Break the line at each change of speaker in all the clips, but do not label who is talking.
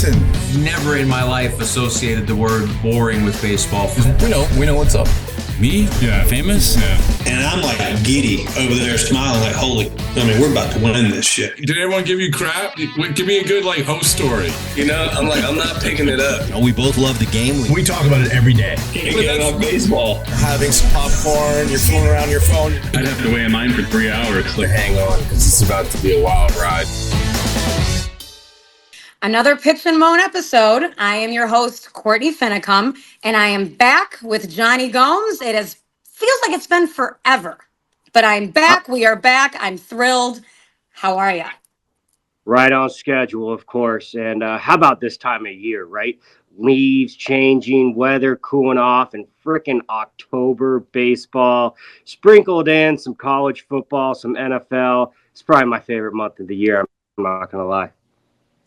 listen.
Never in my life associated the word boring with baseball.
We know what's up.
Me? Yeah. Famous? Yeah.
And I'm like giddy over there smiling like, we're about to win this shit.
Did everyone give you crap? Give me a good host story.
I'm not picking it up.
We both love the game.
We talk about it every day.
Getting on baseball.
Having some popcorn, you're fooling around your phone.
I'd have to wait in line for 3 hours.
Hang on, because it's about to be a wild ride.
Another Pitch and Moan episode. I am your host, Courtney Finnicum, and I am back with Jonny Gomes. Feels like it's been forever, but I'm back. We are back. I'm thrilled. How are you?
Right on schedule, of course. And how about this time of year, right? Leaves changing, weather cooling off, and frickin' October baseball. Sprinkled in some college football, some NFL. It's probably my favorite month of the year. I'm not going to lie.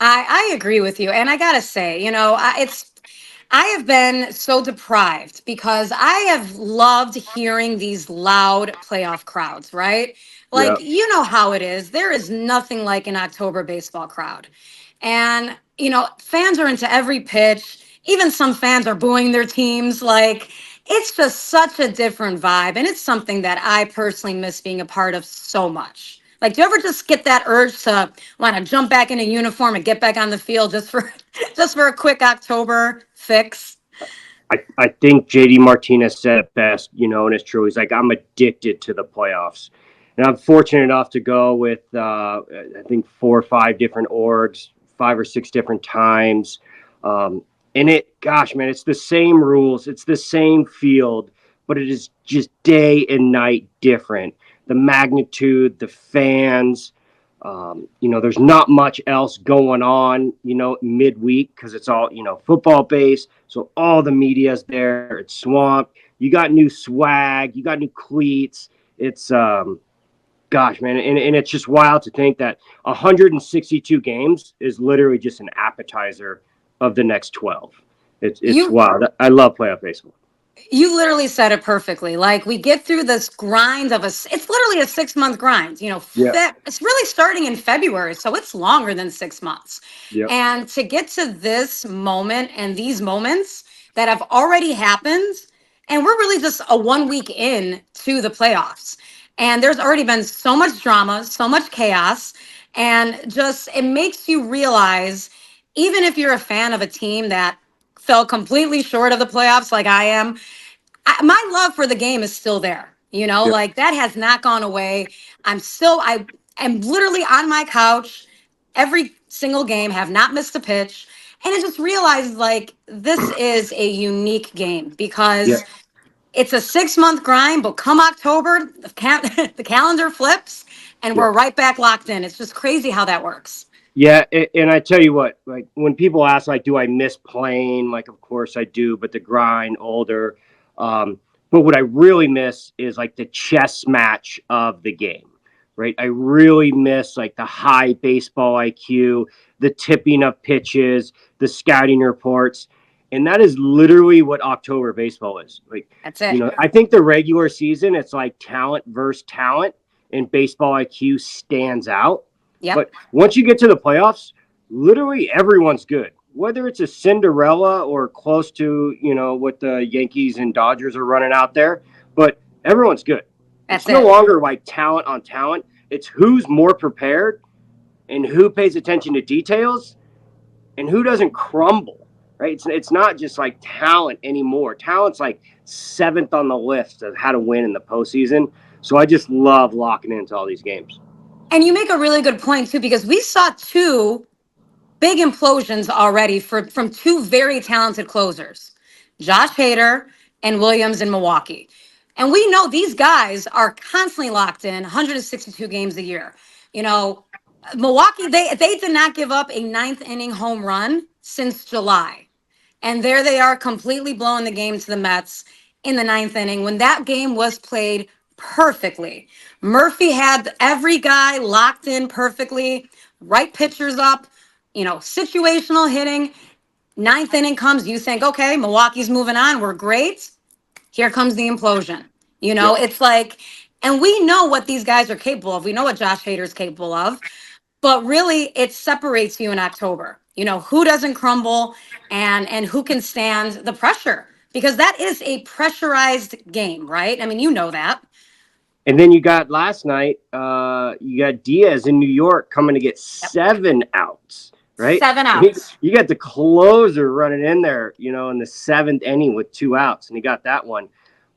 I agree with you. And I got to say, I have been so deprived because I have loved hearing these loud playoff crowds, right? Like, You know how it is. There is nothing like an October baseball crowd. And, fans are into every pitch. Even some fans are booing their teams. It's just such a different vibe. And it's something that I personally miss being a part of so much. Do you ever just get that urge to want to jump back in a uniform and get back on the field just for a quick October fix?
I think JD Martinez said it best, and it's true. He's like, I'm addicted to the playoffs. And I'm fortunate enough to go with, I think, 4 or 5 different orgs, 5 or 6 different times. And it's the same rules. It's the same field, but it is just day and night different. The magnitude, the fans, there's not much else going on, midweek because it's all, football based. So all the media's there. It's swamped. You got new swag. You got new cleats. It's, man. And it's just wild to think that 162 games is literally just an appetizer of the next 12. It's wild. I love playoff baseball.
You literally said it perfectly. We get through this grind it's literally a 6-month grind, It's really starting in February. So it's longer than 6 months. Yep. And to get to this moment and these moments that have already happened, and we're really just a 1 week in to the playoffs. And there's already been so much drama, so much chaos, and just, it makes you realize, even if you're a fan of a team that fell completely short of the playoffs like I am, my love for the game is still there. That has not gone away. I am literally on my couch every single game, have not missed a pitch. And I just realized this is a unique game because it's a 6-month grind, but come October, the calendar flips and we're right back locked in. It's just crazy how that works.
Yeah, and I tell you what, when people ask, do I miss playing? Of course I do, but the grind, older. But what I really miss is, the chess match of the game, right? I really miss, the high baseball IQ, the tipping of pitches, the scouting reports. And that is literally what October baseball is.
That's it.
I think the regular season, it's talent versus talent, and baseball IQ stands out.
Yep.
But once you get to the playoffs, literally everyone's good. Whether it's a Cinderella or close to, what the Yankees and Dodgers are running out there, but everyone's good. It's no longer talent on talent. It's who's more prepared and who pays attention to details and who doesn't crumble, right? It's not just talent anymore. Talent's 7th on the list of how to win in the postseason. So I just love locking into all these games.
And you make a really good point, too, because we saw 2 big implosions already from 2 very talented closers, Josh Hader and Williams in Milwaukee. And we know these guys are constantly locked in 162 games a year. Milwaukee, they did not give up a 9th inning home run since July. And there they are completely blowing the game to the Mets in the 9th inning when that game was played perfectly. Murphy had every guy locked in perfectly, right pitchers up, situational hitting. 9th inning comes, you think, okay, Milwaukee's moving on. We're great. Here comes the implosion. It's and we know what these guys are capable of. We know what Josh Hader's capable of. but really it separates you in October. Who doesn't crumble and who can stand the pressure, because that is a pressurized game, right? I mean, that.
And then you got last night, you got Diaz in New York coming to get 7 outs, right?
7 outs.
You got the closer running in there, in the 7th inning with 2 outs, and he got that one.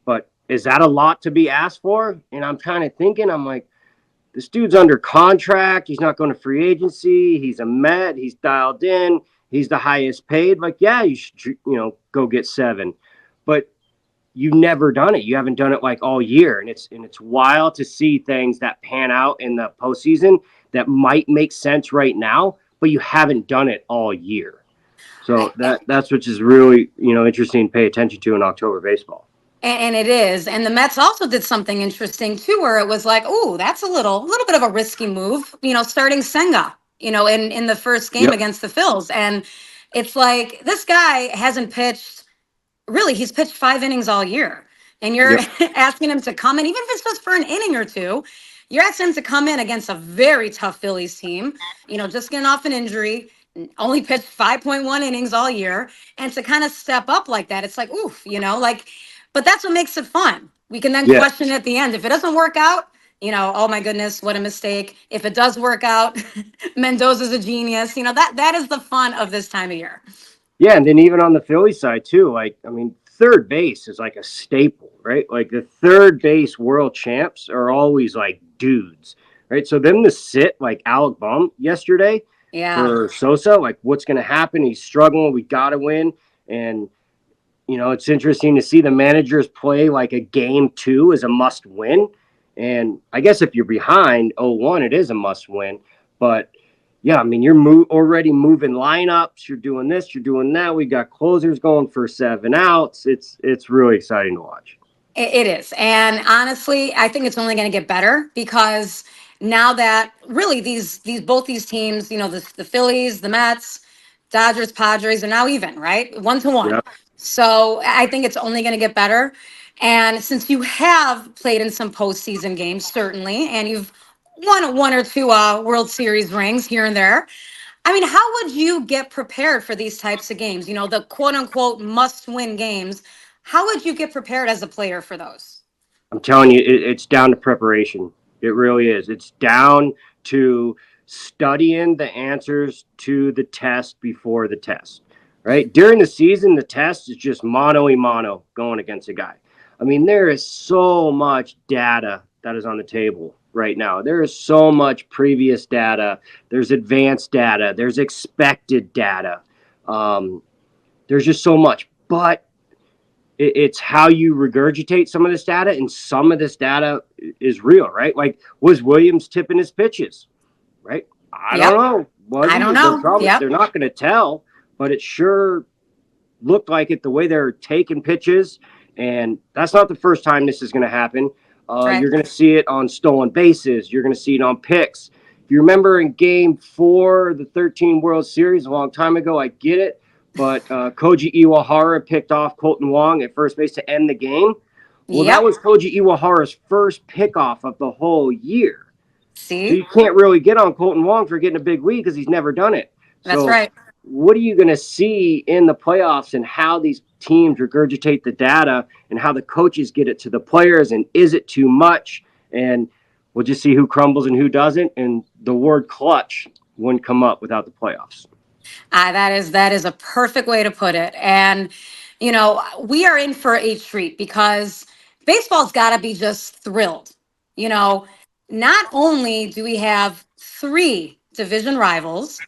But is that a lot to be asked for? And I'm kind of thinking, I'm like, this dude's under contract. He's not going to free agency. He's a Met. He's dialed in. He's the highest paid. Like, yeah, you should, go get 7. But you've never done it. You haven't done it like all year. And it's wild to see things that pan out in the postseason that might make sense right now, but you haven't done it all year. So that's which is really, interesting to pay attention to in October baseball.
And it is. And the Mets also did something interesting too, where it was like, oh, that's a little bit of a risky move, starting Senga, in the first game against the Phils. And it's like, this guy hasn't pitched, really, he's pitched 5 innings all year. And you're asking him to come in, even if it's just for an inning or two, you're asking him to come in against a very tough Phillies team, just getting off an injury, only pitched 5.1 innings all year. And to kind of step up like that, it's like, oof, but that's what makes it fun. We can then question at the end. If it doesn't work out, oh my goodness, what a mistake. If it does work out, Mendoza's a genius. That is the fun of this time of year.
Yeah, and then even on the Philly side too, third base is like a staple, right? Like the third base world champs are always like dudes, right? So them to sit like Alec Bum yesterday for Sosa, like what's going to happen? He's struggling. We got to win. And it's interesting to see the managers play like a game 2 is a must win. And I guess if you're behind 0-1, it is a must win. But yeah, I mean, you're already moving lineups. You're doing this, you're doing that. We got closers going for 7 outs. It's really exciting to watch.
It is. And honestly, I think it's only going to get better, because now that really both these teams, the Phillies, the Mets, Dodgers, Padres are now even, right? 1-1.
Yep.
So I think it's only going to get better. And since you have played in some postseason games, certainly, and you've won 1 or 2 World Series rings here and there, I mean, how would you get prepared for these types of games? The quote unquote must win games. How would you get prepared as a player for those?
I'm telling you, it's down to preparation. It really is. It's down to studying the answers to the test before the test. Right? During the season, the test is just mano-a-mano going against a guy. I mean, there is so much data that is on the table right now. There is so much previous data. There's advanced data. There's expected data. There's just so much. But it's how you regurgitate some of this data, and some of this data is real, right? Like, was Williams tipping his pitches, right? I don't know.
I don't know.
They're not going to tell. But it sure looked like it the way they're taking pitches. And that's not the first time this is going to happen.
Right.
You're going to see it on stolen bases. You're going to see it on picks. If you remember in Game 4 of the 13 World Series a long time ago, I get it. But Koji Iwahara picked off Colton Wong at first base to end the game. Well, that was Koji Iwahara's first pickoff of the whole year.
See?
So you can't really get on Colton Wong for getting a big lead because he's never done it.
That's right.
What are you going to see in the playoffs, and how these teams regurgitate the data, and how the coaches get it to the players, and is it too much? And we'll just see who crumbles and who doesn't. And the word clutch wouldn't come up without the playoffs.
That is a perfect way to put it. And, we are in for a treat, because baseball's got to be just thrilled. Not only do we have 3 division rivals,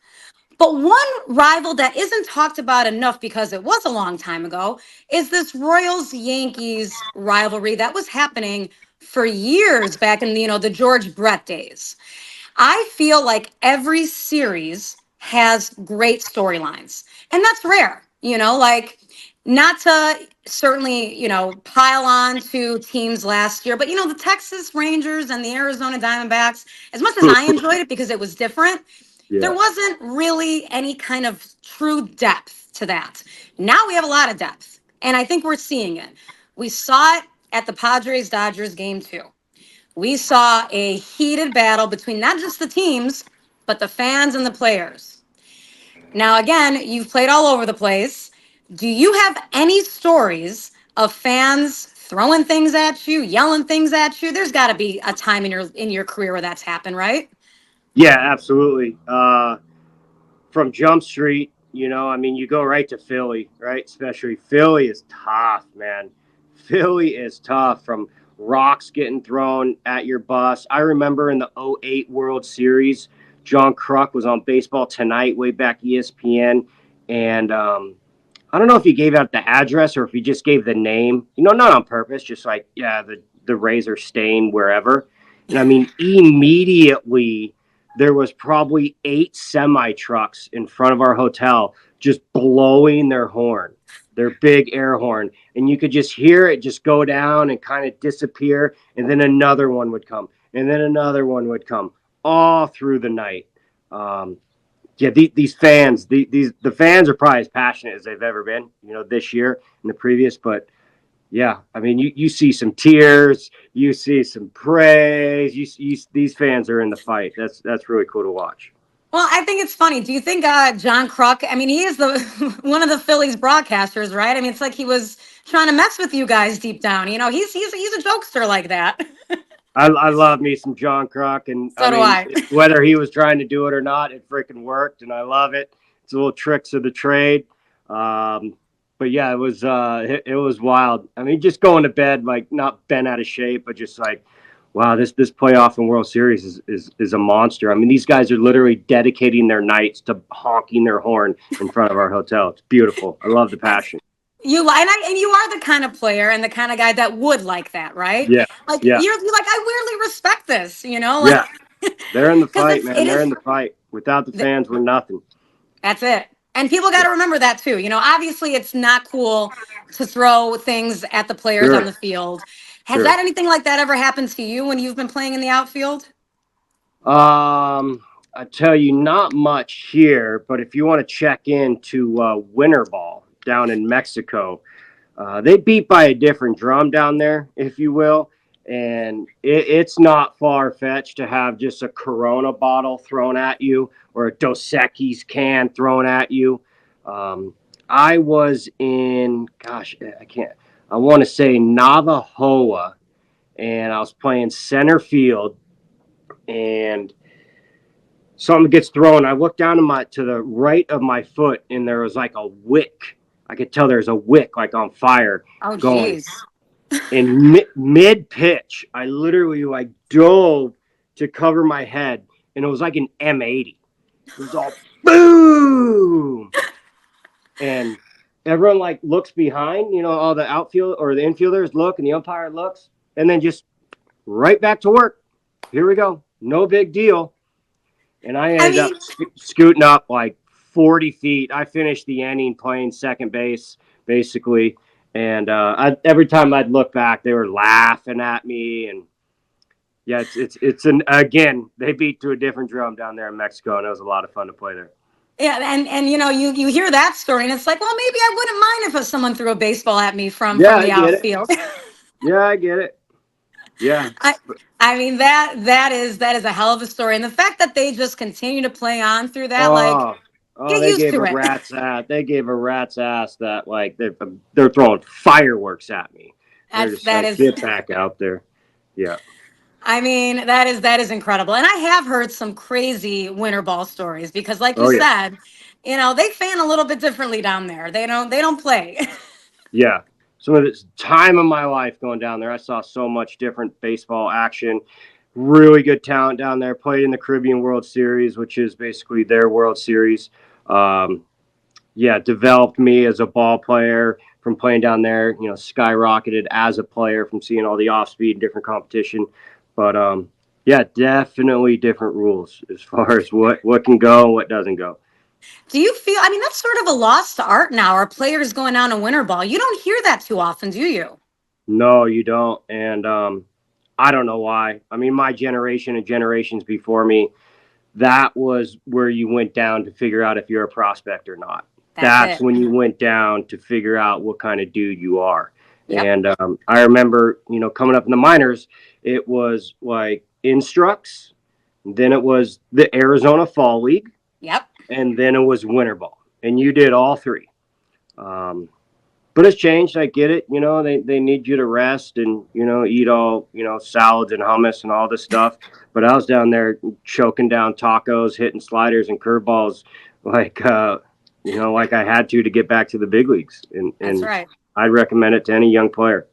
but one rival that isn't talked about enough, because it was a long time ago, is this Royals-Yankees rivalry that was happening for years back in the George Brett days. I feel like every series has great storylines, and that's rare. Not to certainly pile on to teams last year, but the Texas Rangers and the Arizona Diamondbacks, as much as I enjoyed it because it was different, there wasn't really any kind of true depth to that. Now we have a lot of depth, and I think we're seeing it. We saw it at the Padres-Dodgers Game 2. We saw a heated battle between not just the teams, but the fans and the players. Now, again, you've played all over the place. Do you have any stories of fans throwing things at you, yelling things at you? There's got to be a time in your career where that's happened, right?
Yeah, absolutely. From Jump Street, I mean, you go right to Philly, right? Especially Philly is tough, man. Philly is tough, from rocks getting thrown at your bus. I remember in the '08 World Series, John Kruk was on Baseball Tonight, way back ESPN. And I don't know if he gave out the address or if he just gave the name, not on purpose, just like, yeah, the Rays are staying wherever. And I mean, immediately there was probably 8 semi trucks in front of our hotel just blowing their horn, their big air horn. And you could just hear it just go down and kind of disappear. And then another one would come. And then another one would come all through the night. Yeah, these fans, the fans are probably as passionate as they've ever been, this year and the previous. But yeah, I mean, you see some tears, you see some praise. These fans are in the fight. That's really cool to watch.
Well, I think it's funny. Do you think John Kruk? I mean, he is the one of the Phillies broadcasters, right? I mean, it's like he was trying to mess with you guys deep down. He's a jokester like that.
I love me some John Kruk, and
So do I.
Whether he was trying to do it or not, it freaking worked, and I love it. It's little tricks of the trade. But yeah, it was wild. I mean, just going to bed like not bent out of shape, but just like, wow, this playoff and World Series is a monster. I mean, these guys are literally dedicating their nights to honking their horn in front of our hotel. It's beautiful. I love the passion.
And you are the kind of player and the kind of guy that would like that, right?
Yeah.
Like
Yeah.
you're like, I weirdly respect this, Like,
Yeah. They're in the fight, man.
They're
in the fight. Without the fans, we're nothing.
That's it. And people got to remember that too. Obviously it's not cool to throw things at the players on the field. Has that anything like that ever happened to you when you've been playing in the outfield?
I tell you, not much here, but if you want to check into Winter Ball down in Mexico, they beat by a different drum down there, if you will. And it's not far-fetched to have just a Corona bottle thrown at you or a Dos Equis can thrown at you. I was in, I want to say Navajoa, and I was playing center field, and something gets thrown. I look down to the right of my foot, and there was like a wick. I could tell there's a wick like on fire going.
Jeez.
In mid pitch, I literally like dove to cover my head, and it was like an M80. It was all boom, and everyone like looks behind. All the outfield or the infielders look, and the umpire looks, and then just right back to work. Here we go, no big deal. And I ended up scooting up like 40 feet. I finished the inning playing second base, basically. And every time I'd look back, they were laughing at me. And yeah, again, they beat to a different drum down there in Mexico, and it was a lot of fun to play there.
Yeah, and you hear that story, and it's like, well, maybe I wouldn't mind if someone threw a baseball at me from the outfield.
Yeah, I get it. Yeah.
I mean, that is a hell of a story. And the fact that they just continue to play on through that,
they gave a rat's ass. They gave a rat's ass that like they're throwing fireworks at me. Get back out there. Yeah.
I mean, that is incredible. And I have heard some crazy winter ball stories because like you said, they fan a little bit differently down there. They don't play.
Yeah. Some of the time of my life going down there, I saw so much different baseball action. Really good talent down there. Played in the Caribbean World Series, which is basically their World Series. Developed me as a ball player from playing down there. Skyrocketed as a player from seeing all the off-speed and different competition. But definitely different rules as far as what can go and what doesn't go.
Do you feel, I mean, that's sort of a lost art now, are players going down to winter ball? You don't hear that too often, do you?
No, you don't. And I don't know why. I mean, my generation and generations before me, that was where you went down to figure out if you're a prospect or not. That's when you went down to figure out what kind of dude you are. Yep. And I remember, coming up in the minors, it was like instructs, then it was the Arizona Fall League.
Yep.
And then it was winter ball. And you did all three. But it's changed. I get it. You know, they need you to rest and, you know, eat all, you know, salads and hummus and all this stuff. But I was down there choking down tacos, hitting sliders and curveballs like, you know, like I had to get back to the big leagues. And
That's right.
I'd recommend it to any young player.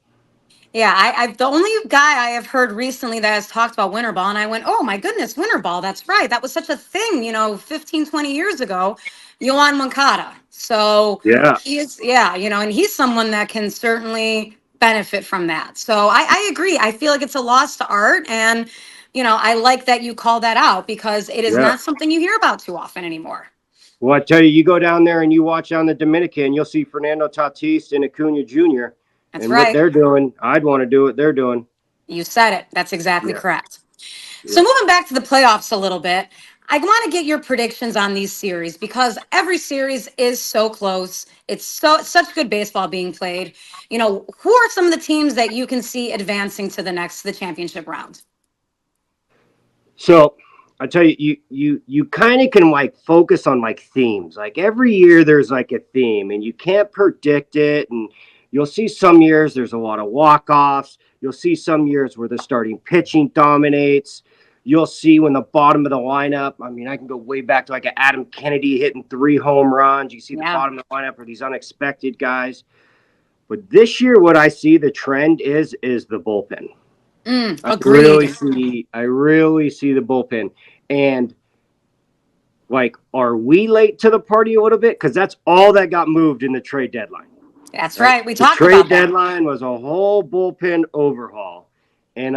Yeah, I've the only guy I have heard recently that has talked about winter ball, and I went, oh my goodness, winter ball, that's right. That was such a thing, you know, 15, 20 years ago, Yohan Moncada. So
Yeah.
you know, and he's someone that can certainly benefit from that. So I agree. I feel like it's a lost art, and, you know, I like that you call that out because it is not something you hear about too often anymore.
Well, I tell you, you go down there and you watch on the Dominican, you'll see Fernando Tatis and Acuna Jr.
That's
and
right.
what they're doing. I'd want to do what they're doing.
You said it. That's exactly correct. So moving back to the playoffs a little bit, I want to get your predictions on these series because every series is so close. It's such good baseball being played. You know, who are some of the teams that you can see advancing to the championship round?
So I tell you, you kind of can like focus on like themes. Like every year there's like a theme and you can't predict it. And you'll see some years there's a lot of walk-offs. You'll see some years where the starting pitching dominates. You'll see when the bottom of the lineup, I mean, I can go way back to like an Adam Kennedy hitting 3 home runs. You see the bottom of the lineup are these unexpected guys. But this year, what I see the trend is the bullpen.
Agreed.
I really see the bullpen. And like, are we late to the party a little bit? Because that's all that got moved in the trade deadline.
That's right. We
The
talked
trade
about that.
deadline was a whole bullpen overhaul. And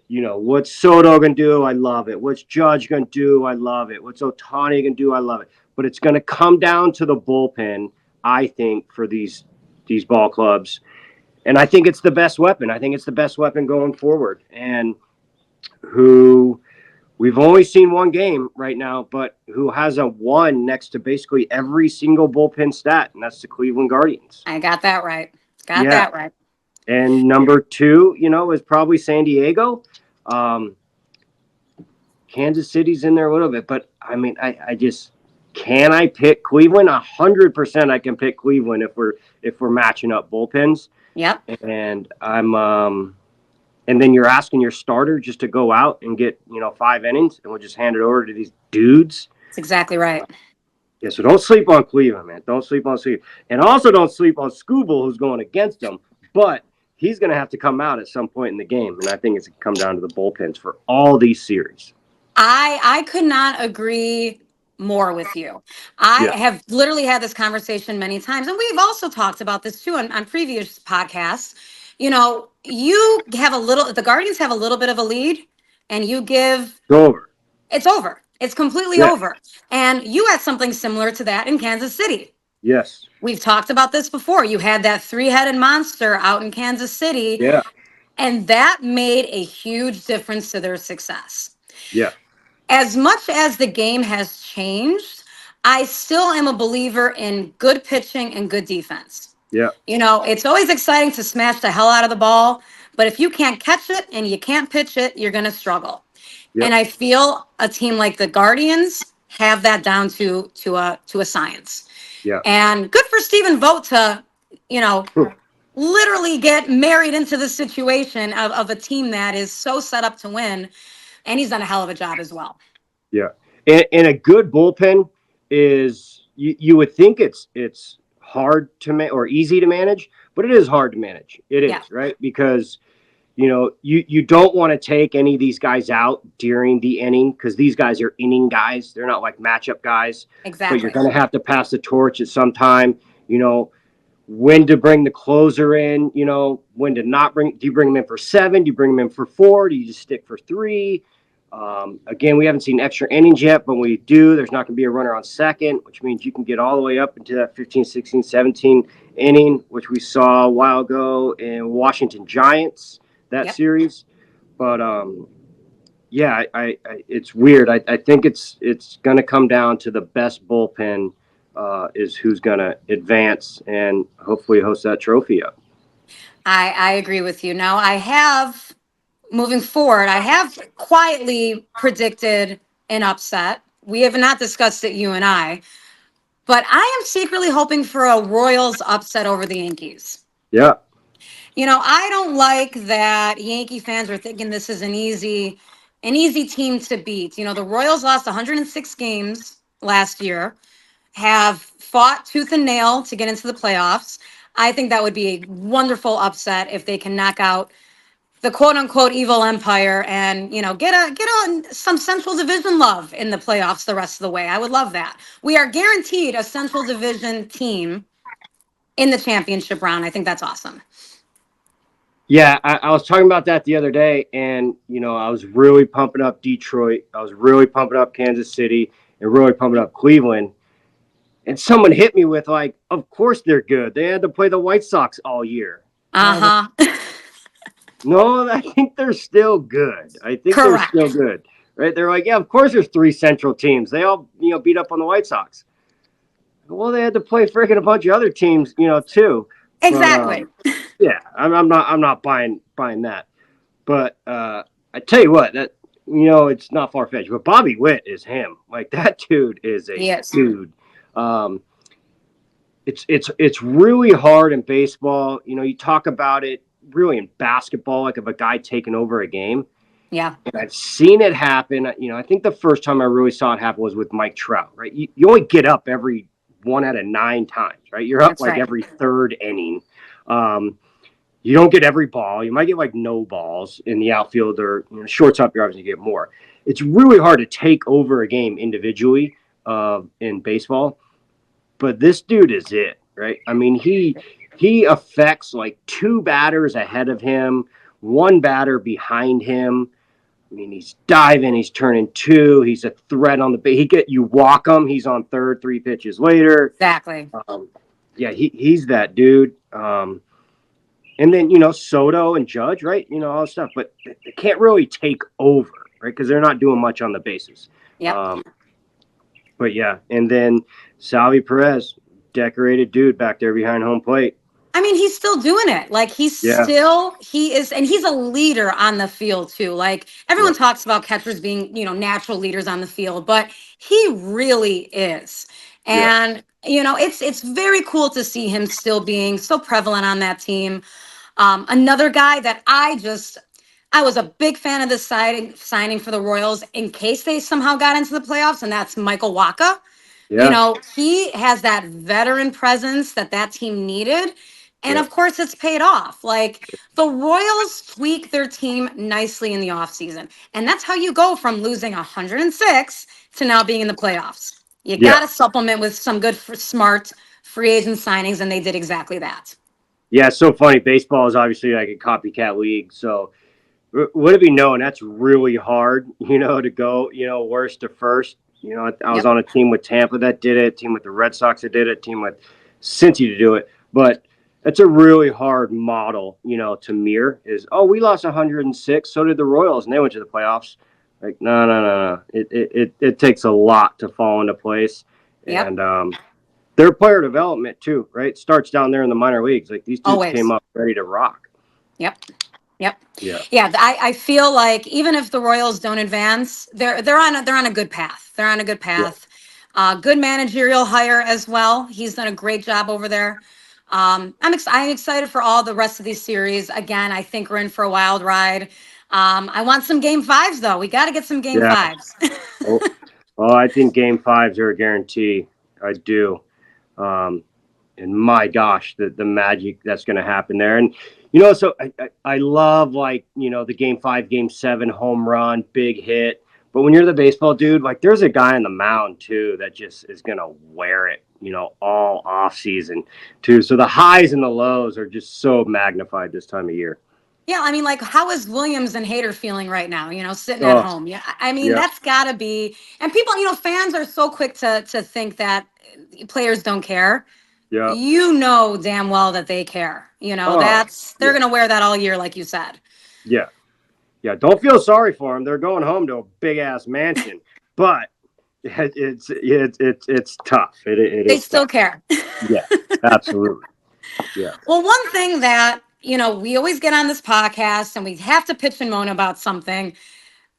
you know, what's Soto going to do? I love it. What's Judge going to do? I love it. What's Ohtani going to do? I love it. But it's going to come down to the bullpen, I think, for these ball clubs. And I think it's the best weapon. I think it's the best weapon going forward. And who we've only seen one game right now, but who has a 1 next to basically every single bullpen stat, and that's the Cleveland Guardians.
I got that right. Got that right.
And number 2, you know, is probably San Diego. Kansas City's in there a little bit, but I mean, I just can I pick Cleveland? 100% I can pick Cleveland if we're matching up bullpens.
Yep.
And and then you're asking your starter just to go out and get, you know, 5 innings, and we'll just hand it over to these dudes.
That's exactly right.
Yeah, so don't sleep on Cleveland, man. Don't sleep on Cleveland. And also don't sleep on Scooble, who's going against them. But he's going to have to come out at some point in the game, and I think it's going to come down to the bullpens for all these series.
I could not agree more with you. I have literally had this conversation many times, and we've also talked about this too on previous podcasts. You know, the Guardians have a little bit of a lead, and you give.
It's over.
It's over. It's completely over. And you had something similar to that in Kansas City.
Yes.
We've talked about this before. You had that 3-headed monster out in Kansas City.
Yeah.
And that made a huge difference to their success.
Yeah.
As much as the game has changed, I still am a believer in good pitching and good defense.
Yeah.
You know, it's always exciting to smash the hell out of the ball, but if you can't catch it and you can't pitch it, you're going to struggle. Yep. And I feel a team like the Guardians have that down to a science.
Yeah.
And good for Stephen Vogt to, you know, literally get married into the situation of a team that is so set up to win. And he's done a hell of a job as well.
Yeah. And a good bullpen is, you would think it's hard to or easy to manage, but it is hard to manage. It is, right? Because, you know, you don't want to take any of these guys out during the inning because these guys are inning guys. They're not like matchup guys.
Exactly.
But you're going to have to pass the torch at some time, you know, when to bring the closer in, you know, when to not bring. Do you bring them in for 7? Do you bring them in for 4? Do you just stick for 3? Again, we haven't seen extra innings yet, but when we do, there's not going to be a runner on second, which means you can get all the way up into that 15, 16, 17 inning, which we saw a while ago in Washington Giants, that series. But, yeah, it's weird. I think it's going to come down to the best bullpen is who's going to advance and hopefully host that trophy up.
I agree with you. Now, I have moving forward, I have quietly predicted an upset. We have not discussed it, you and I, but I am secretly hoping for a Royals upset over the Yankees.
Yeah.
I don't like that Yankee fans are thinking this is an easy team to beat. The Royals lost 106 games last year, have fought tooth and nail to get into the playoffs. I think that would be a wonderful upset if they can knock out the quote unquote evil empire and get some Central Division love in the playoffs the rest of the way. I would love that. We are guaranteed a Central Division team in the championship round. I think that's awesome.
Yeah, I was talking about that the other day, and I was really pumping up Detroit. I was really pumping up Kansas City, and really pumping up Cleveland. And someone hit me with like, of course they're good. They had to play the White Sox all year. No, I think they're still good.
Correct.
They're still good. Right? They're like, yeah, of course there's 3 Central teams. They all, beat up on the White Sox. Well, they had to play freaking a bunch of other teams, too.
Exactly.
But, yeah, I'm not buying that. But I tell you what, that it's not far fetched. But Bobby Witt is him. Like that dude is a dude. It's really hard in baseball. You talk about it really in basketball, like of a guy taking over a game.
Yeah.
And I've seen it happen. I think the first time I really saw it happen was with Mike Trout, right? You only get up every 1 out of 9 times, right? You're up every third inning. You don't get every ball. You might get like no balls in the outfield or shortstop. You're obviously get more. It's really hard to take over a game individually in baseball. But this dude is it, right? I mean, he affects like 2 batters ahead of him, 1 batter behind him. I mean, he's diving, he's turning 2, he's a threat on the base. You walk him, he's on third 3 pitches later.
Exactly.
Yeah, he's that dude. And then, Soto and Judge, right? All this stuff. But they can't really take over, right? Because they're not doing much on the bases.
Yep.
But, yeah. And then Salvi Perez, decorated dude back there behind home plate.
I mean, he's still doing it. Like, he is, and he's a leader on the field, too. Like, everyone talks about catchers being, natural leaders on the field, but he really is. And, it's very cool to see him still being so prevalent on that team. Another guy that I was a big fan of this signing for the Royals in case they somehow got into the playoffs, and that's Michael Wacha.
Yeah.
He has that veteran presence that team needed. And of course, it's paid off. Like, the Royals tweak their team nicely in the offseason. And that's how you go from losing 106 to now being in the playoffs. You got to supplement with some good, smart free agent signings, and they did exactly that.
Yeah, it's so funny. Baseball is obviously like a copycat league. So would it be known that's really hard, to go, worst to first. I was on a team with Tampa that did it, a team with the Red Sox that did it, a team with Cincy to do it. But it's a really hard model, to mirror is, we lost 106. So did the Royals, and they went to the playoffs. Like, no. It takes a lot to fall into place. Yep. And their player development, too, right? Starts down there in the minor leagues. Like, these dudes came up ready to rock.
Yep.
Yeah.
I feel like even if the Royals don't advance, they're on a good path. They're on a good path. Yeah. Good managerial hire as well. He's done a great job over there. I'm excited for all the rest of these series. Again, I think we're in for a wild ride. I want some game 5s though. We got to get some game 5s.
I think game 5s are a guarantee. I do. And my gosh, the magic that's going to happen there. And, so I love the game 5, game 7 home run, big hit. But when you're the baseball dude, like there's a guy on the mound too, that just is going to wear it, all off season too. So the highs and the lows are just so magnified this time of year.
Yeah. I mean, like, how is Williams and Hader feeling right now, sitting at home? Yeah. I mean, that's gotta be, and people, fans are so quick to think that players don't care. Yeah. Damn well that they care. They're going to wear that all year, like you said.
Yeah. Yeah. Don't feel sorry for them. They're going home to a big ass mansion, but it's tough. They
still care.
Yeah, absolutely. Yeah.
Well, one thing that, we always get on this podcast and we have to pitch and moan about something.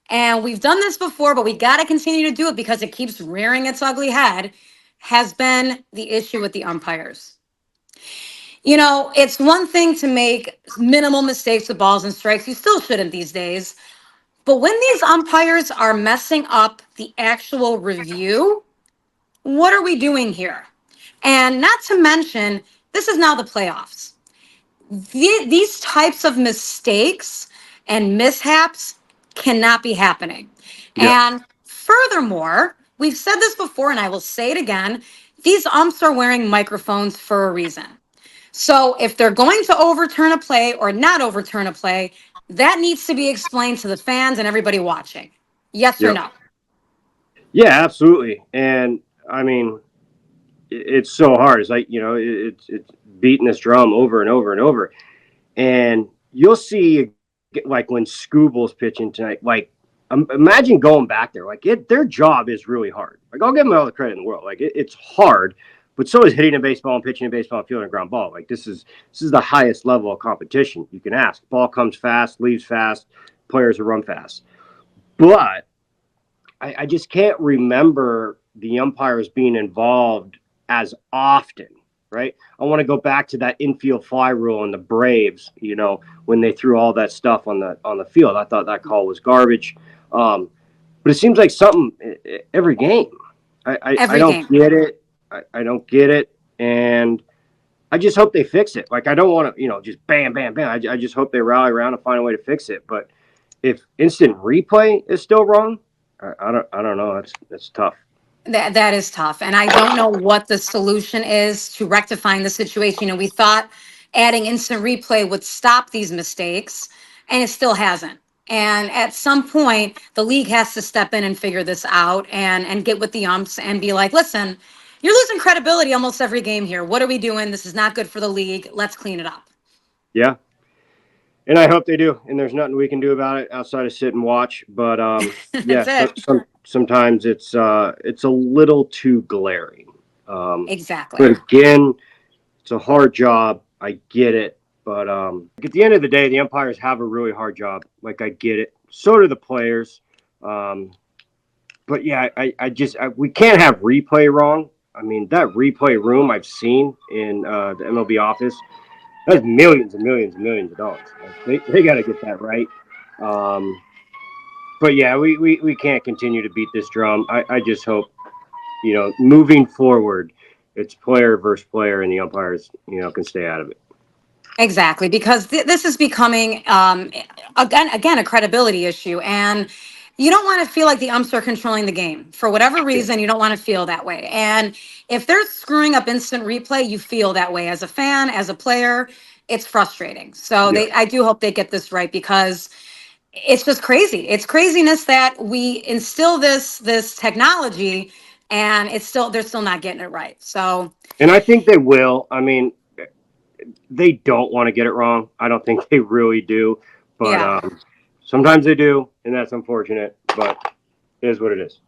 And we've done this before, but we got to continue to do it because it keeps rearing its ugly head, has been the issue with the umpires. It's one thing to make minimal mistakes with balls and strikes. You still shouldn't these days. But when these umpires are messing up the actual review, what are we doing here? And not to mention, this is now the playoffs. These types of mistakes and mishaps cannot be happening.
Yep.
And furthermore, we've said this before and I will say it again, these umps are wearing microphones for a reason. So if they're going to overturn a play or not overturn a play, that needs to be explained to the fans and everybody watching. Yes or
Yep.
no?
Yeah, absolutely. And I mean, it's so hard. It's like, it's beating this drum over and over and over. And you'll see, like, when Scooble's pitching tonight, like, imagine going back there. Like, their job is really hard. Like, I'll give them all the credit in the world. Like, it's hard, but so is hitting a baseball and pitching a baseball and fielding a ground ball. Like, this is the highest level of competition you can ask. Ball comes fast, leaves fast, players run fast. But I just can't remember the umpires being involved as often, right? I want to go back to that infield fly rule in the Braves, when they threw all that stuff on the field. I thought that call was garbage. But it seems like something every game. I don't get it. I don't get it. And I just hope they fix it. Like, I don't want to, just bam, bam, bam. I just hope they rally around and find a way to fix it. But if instant replay is still wrong, I don't know. That's tough.
That is tough. And I don't know what the solution is to rectifying the situation. We thought adding instant replay would stop these mistakes, and it still hasn't. And at some point, the league has to step in and figure this out and get with the umps and be like, listen, you're losing credibility almost every game here. What are we doing? This is not good for the league. Let's clean it up.
Yeah. And I hope they do. And there's nothing we can do about it outside of sit and watch. But yeah, sometimes it's a little too glaring.
Exactly.
But again, it's a hard job. I get it. But at the end of the day, the umpires have a really hard job. Like, I get it. So do the players. But yeah, we can't have replay wrong. I mean, that replay room I've seen in the MLB office, that's millions and millions and millions of dollars. Like, they got to get that right. But yeah, we can't continue to beat this drum. I just hope, moving forward, it's player versus player, and the umpires, can stay out of it.
Exactly, because this is becoming, again, a credibility issue. And you don't want to feel like the umps are controlling the game. For whatever reason, you don't want to feel that way. And if they're screwing up instant replay, you feel that way as a fan, as a player. It's frustrating. So I do hope they get this right, because it's just crazy. It's craziness that we instill this technology and they're still not getting it right. So,
and I think they will. I mean, they don't want to get it wrong. I don't think they really do, but sometimes they do, and that's unfortunate, but it is what it is.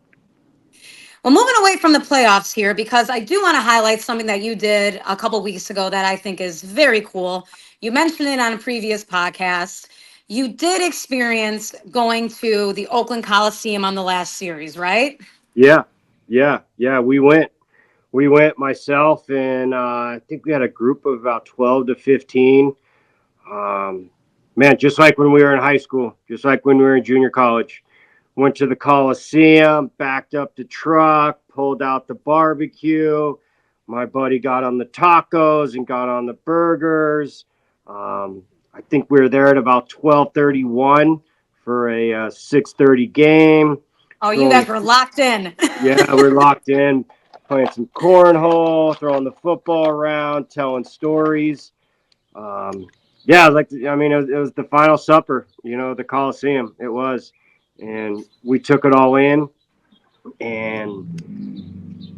Well, moving away from the playoffs here, because I do want to highlight something that you did a couple weeks ago that I think is very cool. You mentioned it on a previous podcast. You did experience going to the Oakland Coliseum on the last series, right?
Yeah. We went, myself, and I think we had a group of about 12 to 15. Man, just like when we were in high school, just like when we were in junior college. Went to the Coliseum, backed up the truck, pulled out the barbecue. My buddy got on the tacos and got on the burgers. I think we were there at about 12:31 for a 6:30 game.
Oh, you guys were locked in.
Yeah, we're locked in, playing some cornhole, throwing the football around, telling stories. Yeah, it was the final supper, the Coliseum. It was. And we took it all in. And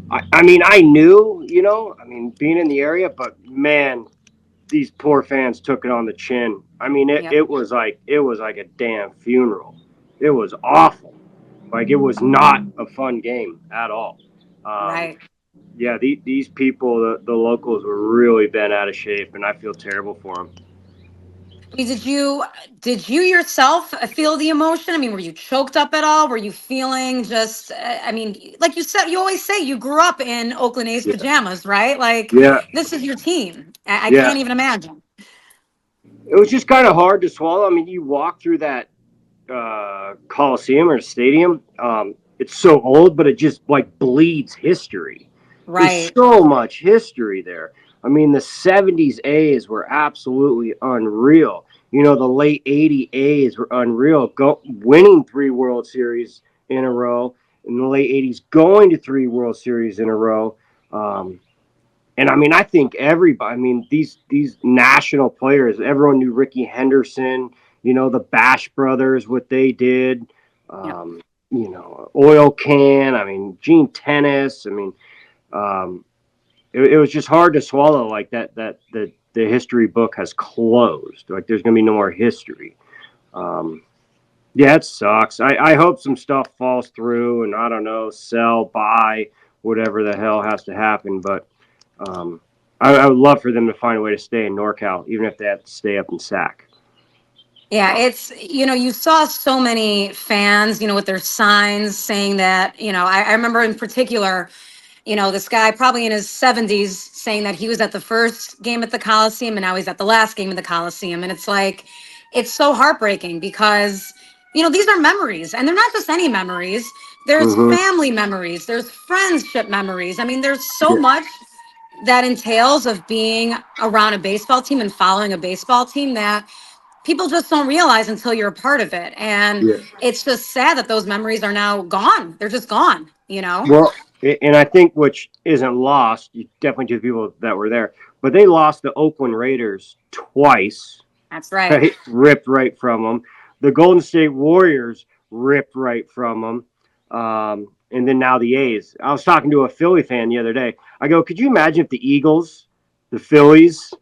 I knew, being in the area, but man, these poor fans took it on the chin. It was like a damn funeral. It was awful. Like, it was not a fun game at all.
Right.
Yeah, these people, the locals, were really bent out of shape, and I feel terrible for them.
Did you yourself feel the emotion? I mean, were you choked up at all? Were you feeling just? I mean, like you said, you always say you grew up in Oakland A's pajamas, right? Like
Yeah,
this is your team. I
yeah.
can't even imagine.
It was just kind of hard to swallow. I mean, you walk through that Coliseum or stadium. It's so old, but it just like bleeds history. There's
Right.
so much history there. I mean, the 70s A's were absolutely unreal. You know, the late 80 A's were unreal, winning 3 World Series in a row. In the late 80s, going to 3 World Series in a row. And I mean, I think everybody. I mean, these national players. Everyone knew Ricky Henderson. You know, the Bash Brothers, what they did.
Yep.
You know, Oil Can. I mean, Gene Tennis. I mean, it was just hard to swallow. Like the history book has closed. Like there's gonna be no more history. Yeah, it sucks. I hope some stuff falls through, and I don't know, sell, buy, whatever the hell has to happen. But I would love for them to find a way to stay in NorCal, even if they have to stay up in SAC.
Yeah, it's, you saw so many fans, with their signs saying that, I remember in particular, this guy probably in his 70s saying that he was at the first game at the Coliseum and now he's at the last game of the Coliseum. And it's like, it's so heartbreaking because, these are memories and they're not just any memories. There's
Mm-hmm.
family memories, there's friendship memories. I mean, there's so
Yeah.
much that entails of being around a baseball team and following a baseball team that people just don't realize until you're a part of it. And
Yeah.
it's just sad that those memories are now gone. They're just gone.
Well, and I think which isn't lost, definitely to the people that were there, but they lost the Oakland Raiders twice.
That's right.
Right? Ripped right from them. The Golden State Warriors ripped right from them. And then now the A's. I was talking to a Philly fan the other day. I go, could you imagine if the Eagles, the Phillies,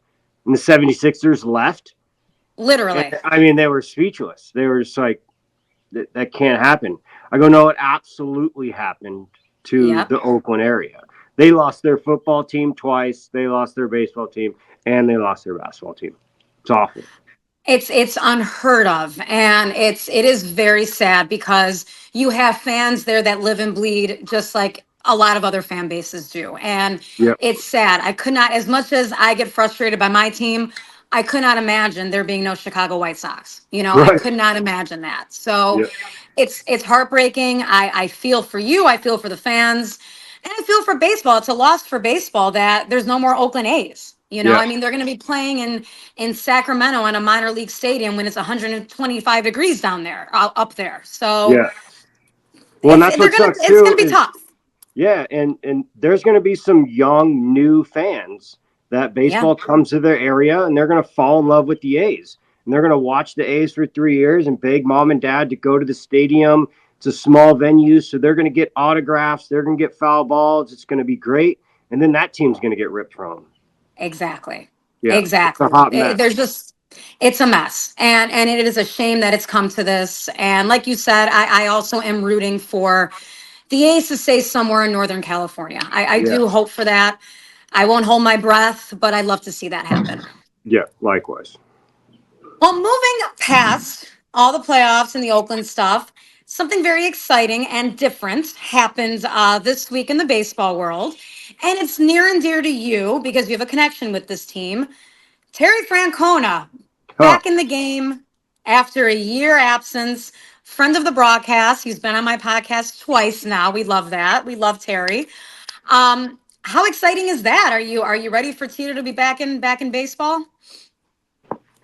and the 76ers left?
Literally.
And, I mean, they were speechless. They were just like, that can't happen. I go, no, it absolutely happened to the Oakland area. They lost their football team twice. They lost their baseball team, and they lost their basketball team. It's awful.
It's unheard of, and it is very sad because you have fans there that live and bleed just like a lot of other fan bases do, and it's sad. I could not, as much as I get frustrated by my team, I could not imagine there being no Chicago White Sox.
Right.
I could not imagine that. So it's heartbreaking. I feel for you. I feel for the fans, and I feel for baseball. It's a loss for baseball that there's no more Oakland A's. I mean, they're going to be playing in Sacramento in a minor league stadium when it's 125 degrees down there, up there. So
well, and that's what sucks too.
It's going to be tough.
Yeah, and there's going to be some young new fans that baseball comes to their area, and they're going to fall in love with the A's, and they're going to watch the A's for 3 years and beg mom and dad to go to the stadium. It's a small venue, so they're going to get autographs. They're going to get foul balls. It's going to be great, and then that team's going to get ripped from them.
Exactly.
Yeah,
exactly.
It's a hot mess.
It's a mess. And it is a shame that it's come to this. And like you said, I also am rooting for the A's to stay somewhere in Northern California. I do hope for that. I won't hold my breath, but I'd love to see that happen.
Yeah, likewise.
Well, moving past all the playoffs and the Oakland stuff, something very exciting and different happened this week in the baseball world. And it's near and dear to you because you have a connection with this team. Terry Francona, back in the game after a year absence, friend of the broadcast. He's been on my podcast twice now. We love that. We love Terry. How exciting is that? Are you ready for Tito to be back in baseball?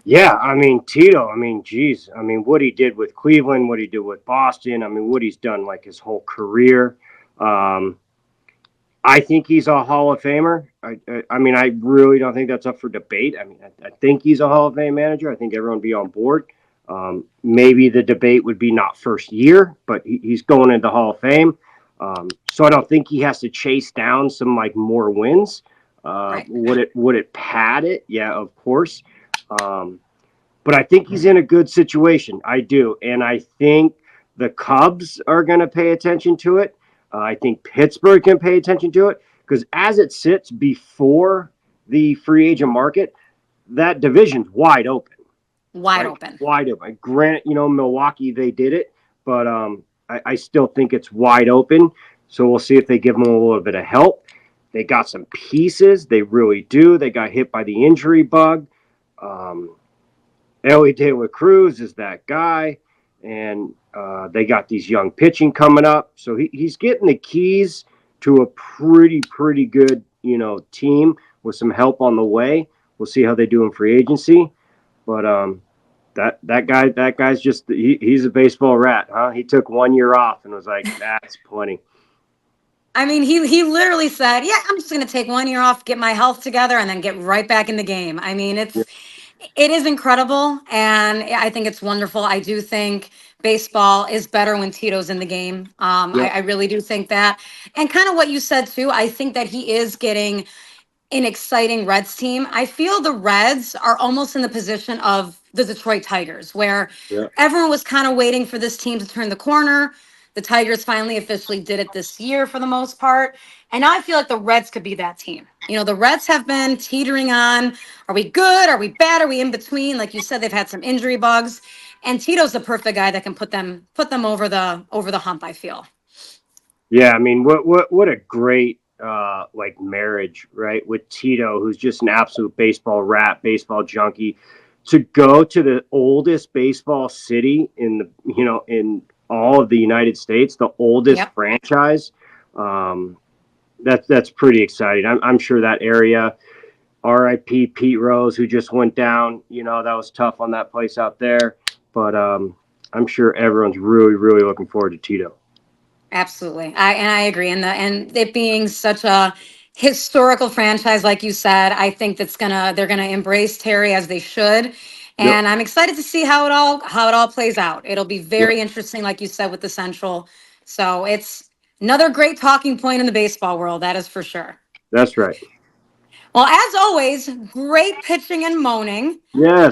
Yeah, I mean, Tito, I mean, geez. I mean, what he did with Cleveland, what he did with Boston, I mean, what he's done like his whole career. I think he's a Hall of Famer. I mean, I really don't think that's up for debate. I mean, I think he's a Hall of Fame manager. I think everyone would be on board. Maybe the debate would be not first year, but he's going into Hall of Fame. So I don't think he has to chase down some like more wins. Right. Would it pad it? Yeah, of course. But I think he's in a good situation. I do. And I think the Cubs are going to pay attention to it. I think Pittsburgh can pay attention to it because as it sits before the free agent market, that division's wide open.
Wide open.
Wide open. Granted, Milwaukee, they did it, but I still think it's wide open. So we'll see if they give them a little bit of help. They got some pieces. They really do. They got hit by the injury bug. Ellie De La Cruz is that guy. And they got these young pitching coming up. So he's getting the keys to a pretty good, team with some help on the way. We'll see how they do in free agency. But that guy's just he's a baseball rat, huh? He took 1 year off and was like, that's plenty.
I mean, he literally said, "Yeah, I'm just going to take 1 year off, get my health together, and then get right back in the game." I mean, it is incredible, and I think it's wonderful. I do think baseball is better when Tito's in the game. I really do think that, and kind of what you said too. I think that he is getting an exciting Reds team. I feel the Reds are almost in the position of the Detroit Tigers, where everyone was kind of waiting for this team to turn the corner. The Tigers finally officially did it this year for the most part. And now I feel like the Reds could be that team. The Reds have been teetering on. Are we good? Are we bad? Are we in between? Like you said, they've had some injury bugs. And Tito's the perfect guy that can put them over the hump, I feel.
Yeah, I mean, what a great marriage, right? With Tito, who's just an absolute baseball rat, baseball junkie, to go to the oldest baseball city in all of the United States, the oldest franchise. That's pretty exciting. I'm sure that area, R.I.P. Pete Rose, who just went down, that was tough on that place out there. But I'm sure everyone's really, really looking forward to Tito. Absolutely.
I agree. And it being such a historical franchise, like you said, I think they're gonna embrace Terry as they should. And I'm excited to see how it all plays out. It'll be very interesting, like you said, with the Central. So it's another great talking point in the baseball world, that is for sure.
That's right.
Well, as always, great pitching and moaning.
Yes.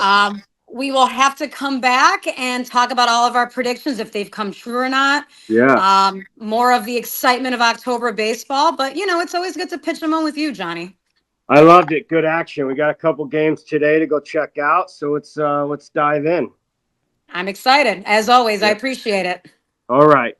We will have to come back and talk about all of our predictions, if they've come true or not.
Yeah.
More of the excitement of October baseball, but it's always good to pitch and moan with you, Johnny.
I loved it. Good action. We got a couple games today to go check out. So let's dive in.
I'm excited. As always, I appreciate it.
All right.